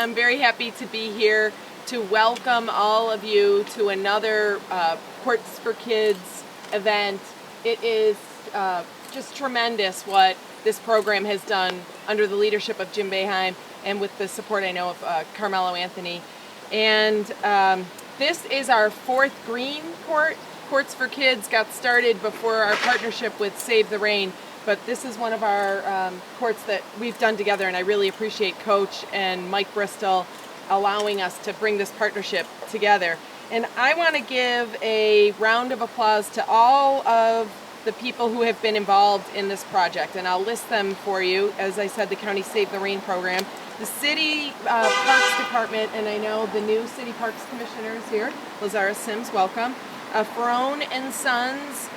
am very happy to be here to welcome all of you to another Courts for Kids event. It is just tremendous what this program has done under the leadership of Jim Boeheim and with the support, I know, of Carmelo Anthony. And this is our fourth green court. Courts for Kids got started before our partnership with Save the Rain, but this is one of our courts that we've done together, and I really appreciate Coach and Mike Bristol allowing us to bring this partnership together. And I want to give a round of applause to all of the people who have been involved in this project, and I'll list them for you. As I said, the County Save the Rain program, the City Parks Department, and I know the new City Parks Commissioner is here, Lazara Sims, welcome. Ferone and Sons,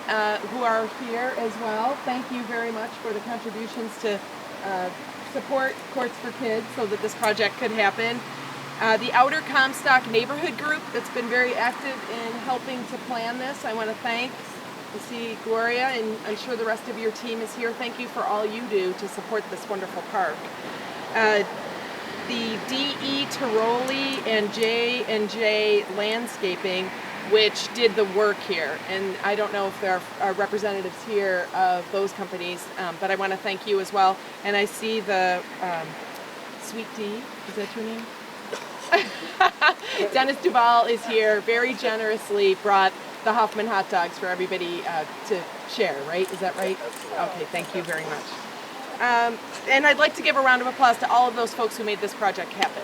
who are here as well. Thank you very much for the contributions to support Courts for Kids so that this project could happen. The Outer Comstock Neighborhood Group that's been very active in helping to plan this. I want to thank Gloria, and I'm sure the rest of your team is here. Thank you for all you do to support this wonderful park. The D.E. Tiroli and J&J Landscaping, which did the work here. And I don't know if there are representatives here of those companies, but I want to thank you as well. And I see the Sweet Tea, is that your name? Dennis Duval is here, very generously brought the Hoffman hot dogs for everybody to share, right? Is that right? Okay, thank you very much. And I'd like to give a round of applause to all of those folks who made this project happen.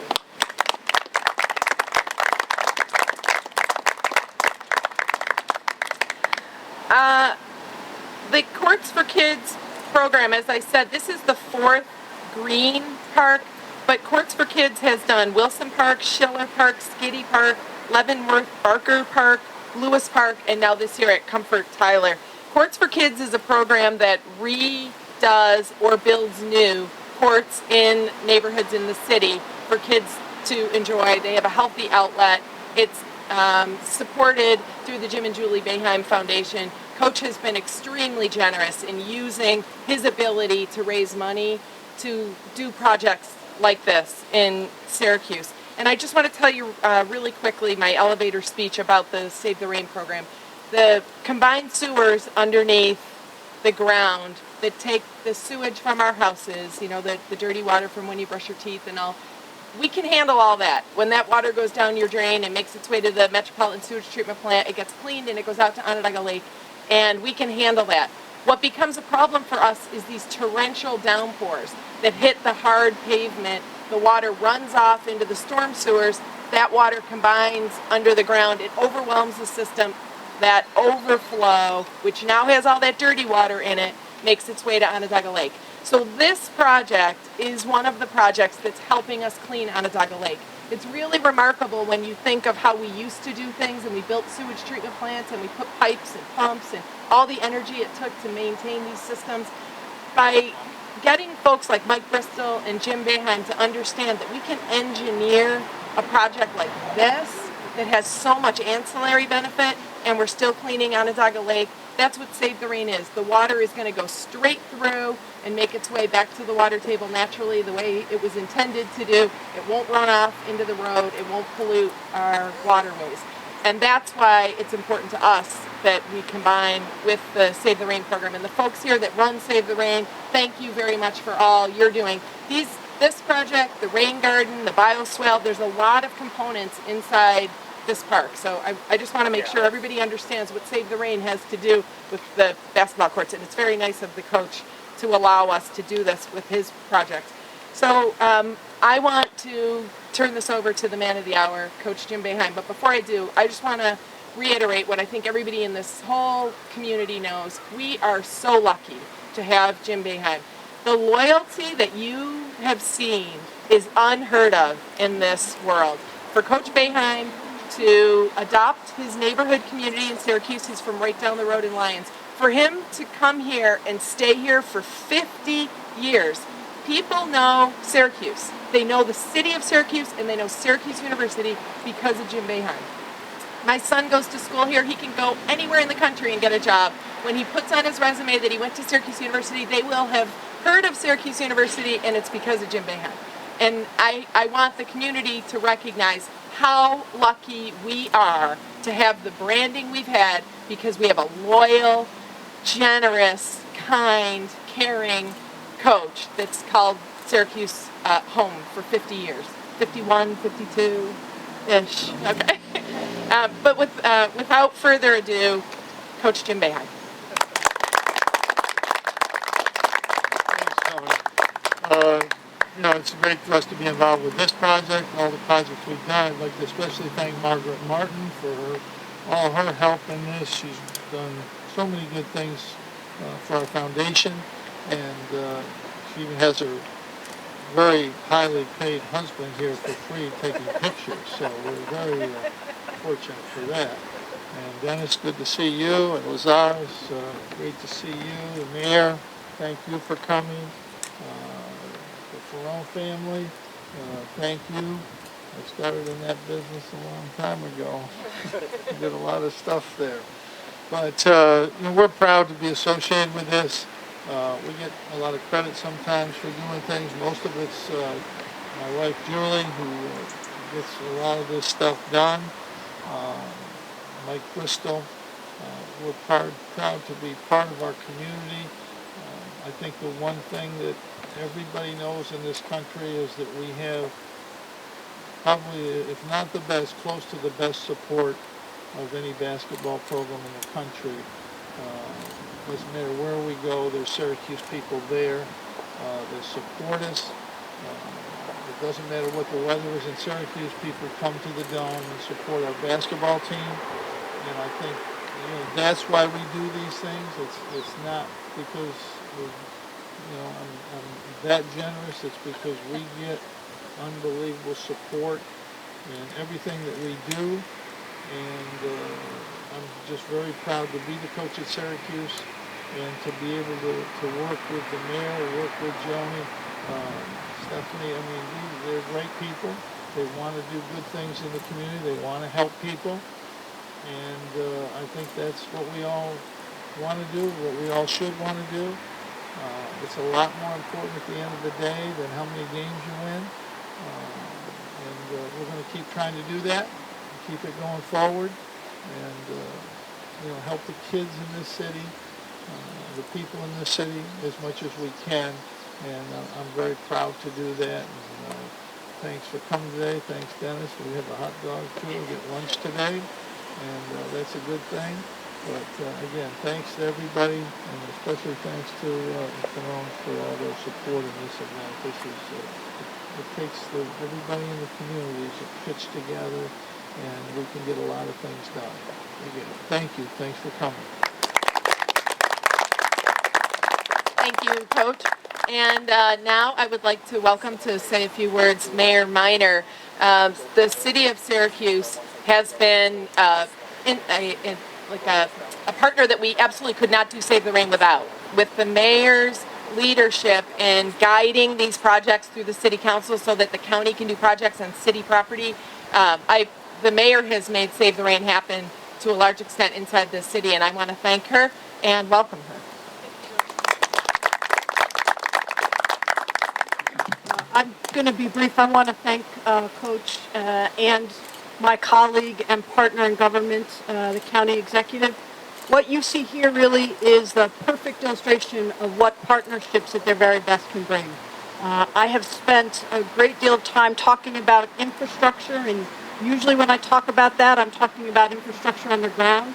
The Courts for Kids program, as I said, this is the fourth green park, but Courts for Kids has done Wilson Park, Schiller Park, Skiddy Park, Leavenworth, Barker Park, Lewis Park, and now this year at Comfort Tyler. Courts for Kids is a program that redoes or builds new courts in neighborhoods in the city for kids to enjoy. They have a healthy outlet. It's supported through the Jim and Julie Boeheim Foundation. Coach has been extremely generous in using his ability to raise money to do projects like this in Syracuse. And I just want to tell you really quickly my elevator speech about the Save the Rain program. The combined sewers underneath the ground that take the sewage from our houses, you know, the dirty water from when you brush your teeth and all, we can handle all that. When that water goes down your drain and makes its way to the Metropolitan Sewage Treatment Plant, it gets cleaned and it goes out to Onondaga Lake, and we can handle that. What becomes a problem for us is these torrential downpours that hit the hard pavement. The water runs off into the storm sewers. That water combines under the ground. It overwhelms the system. That overflow, which now has all that dirty water in it, makes its way to Onondaga Lake. So this project is one of the projects that's helping us clean Onondaga Lake. It's really remarkable when you think of how we used to do things, and we built sewage treatment plants and we put pipes and pumps and all the energy it took to maintain these systems. By getting folks like Mike Bristol and Jim Boeheim to understand that we can engineer a project like this that has so much ancillary benefit, and we're still cleaning Onondaga Lake, that's what Save the Rain is. The water is going to go straight through and make its way back to the water table naturally the way it was intended to do. It won't run off into the road. It won't pollute our waterways. And that's why it's important to us that we combine with the Save the Rain program. And the folks here that run Save the Rain, thank you very much for all you're doing. This project, the rain garden, the bioswale, there's a lot of components inside this park. So I just want to make sure everybody understands what Save the Rain has to do with the basketball courts. And it's very nice of the coach to allow us to do this with his project. So I want to turn this over to the man of the hour, Coach Jim Boeheim. But before I do, I just want to reiterate what I think everybody in this whole community knows. We are so lucky to have Jim Boeheim. The loyalty that you have seen is unheard of in this world. For Coach Boeheim to adopt his neighborhood community in Syracuse, he's from right down the road in Lyons, for him to come here and stay here for 50 years. People know Syracuse. They know the city of Syracuse, and they know Syracuse University because of Jim Boeheim. My son goes to school here. He can go anywhere in the country and get a job. When he puts on his resume that he went to Syracuse University, they will have heard of Syracuse University, and it's because of Jim Boeheim. And I want the community to recognize how lucky we are to have the branding we've had, because we have a loyal, generous, kind, caring coach that's called Syracuse home for 50 years. 51, 52-ish. Okay. But without further ado, Coach Jim Boeheim. It's great for us to be involved with this project, all the projects we've done. I'd like to especially thank Margaret Martin for all her help in this. She's done so many good things for our foundation, and she even has her very highly paid husband here for free taking pictures, so we're very fortunate for that. And Dennis, good to see you, and Lazarus, great to see you, the mayor, thank you for coming. The Ferrone family, thank you. I started in that business a long time ago. Did a lot of stuff there. But we're proud to be associated with this. We get a lot of credit sometimes for doing things. Most of it's my wife Julie who gets a lot of this stuff done. Mike Bristol, we're proud to be part of our community. I think the one thing that everybody knows in this country is that we have probably, if not the best, close to the best support of any basketball program in the country. Doesn't matter where we go, there's Syracuse people there that support us. It doesn't matter what the weather is in Syracuse, people come to the Dome and support our basketball team. And I think that's why we do these things. It's not because I'm that generous. It's because we get unbelievable support in everything that we do, and I'm just very proud to be the coach at Syracuse and to be able to work with the mayor, work with Joni, Stephanie. I mean, they're great people. They want to do good things in the community. They want to help people, and I think that's what we all want to do, what we all should want to do. It's a lot more important at the end of the day than how many games you win. And we're going to keep trying to do that, keep it going forward, and help the kids in this city, the people in this city as much as we can. And I'm very proud to do that. And, thanks for coming today. Thanks, Dennis. We have a hot dog too. We'll get lunch today, and that's a good thing. But again, thanks to everybody, and especially thanks to Ferrone for all their support in this event. This is it takes everybody in the community to pitch together, and we can get a lot of things done. Again, thank you. Thanks for coming. Thank you, Coach. And now I would like to welcome to say a few words Mayor Miner. The city of Syracuse has been a partner that we absolutely could not do Save the Rain without. With the mayor's leadership in guiding these projects through the city council so that the county can do projects on city property, the mayor has made Save the Rain happen to a large extent inside the city, and I want to thank her and welcome her. I'm going to be brief. I want to thank Coach and my colleague and partner in government, the county executive. What you see here really is the perfect illustration of what partnerships at their very best can bring. I have spent a great deal of time talking about infrastructure, and usually when I talk about that, I'm talking about infrastructure underground.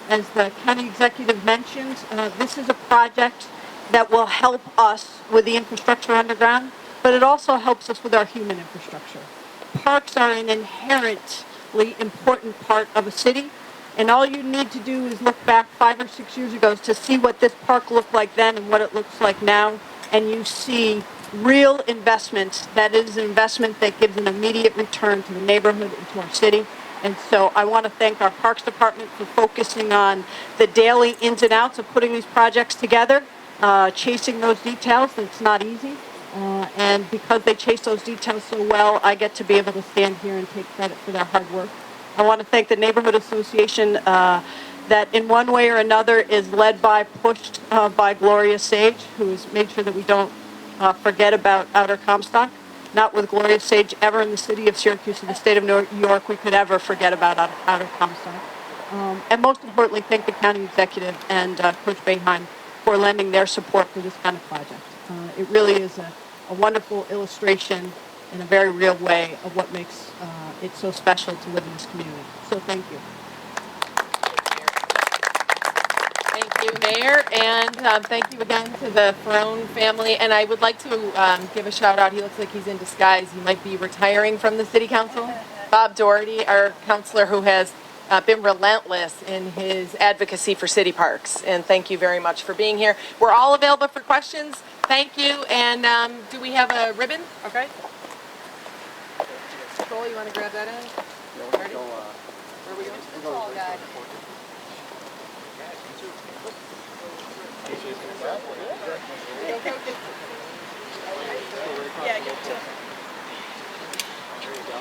As the county executive mentioned, this is a project that will help us with the infrastructure underground, but it also helps us with our human infrastructure. Parks are an inherently important part of a city, and all you need to do is look back 5 or 6 years ago to see what this park looked like then and what it looks like now, and you see real investment. That is an investment that gives an immediate return to the neighborhood and to our city. And so I want to thank our Parks Department for focusing on the daily ins and outs of putting these projects together, chasing those details. It's not easy. And because they chase those details so well, I get to be able to stand here and take credit for their hard work. I want to thank the Neighborhood Association that in one way or another is led by, pushed by Gloria Sage, who has made sure that we don't forget about Outer Comstock. not with Gloria Sage ever in the city of Syracuse or the state of New York we could ever forget about out of Comstock. And most importantly, thank the county executive and Coach Boeheim for lending their support for this kind of project. It really is a wonderful illustration in a very real way of what makes it so special to live in this community. So thank you. Thank you, Mayor, and thank you again to the Ferrone family. And I would like to give a shout out. He looks like he's in disguise. He might be retiring from the city council. Bob Doherty, our counselor who has been relentless in his advocacy for city parks. And thank you very much for being here. We're all available for questions. Thank you. And do we have a ribbon? Okay. Cole, you want to grab that end? Ready? Where are we going? Tall guy. Yeah, give it to him. There you go.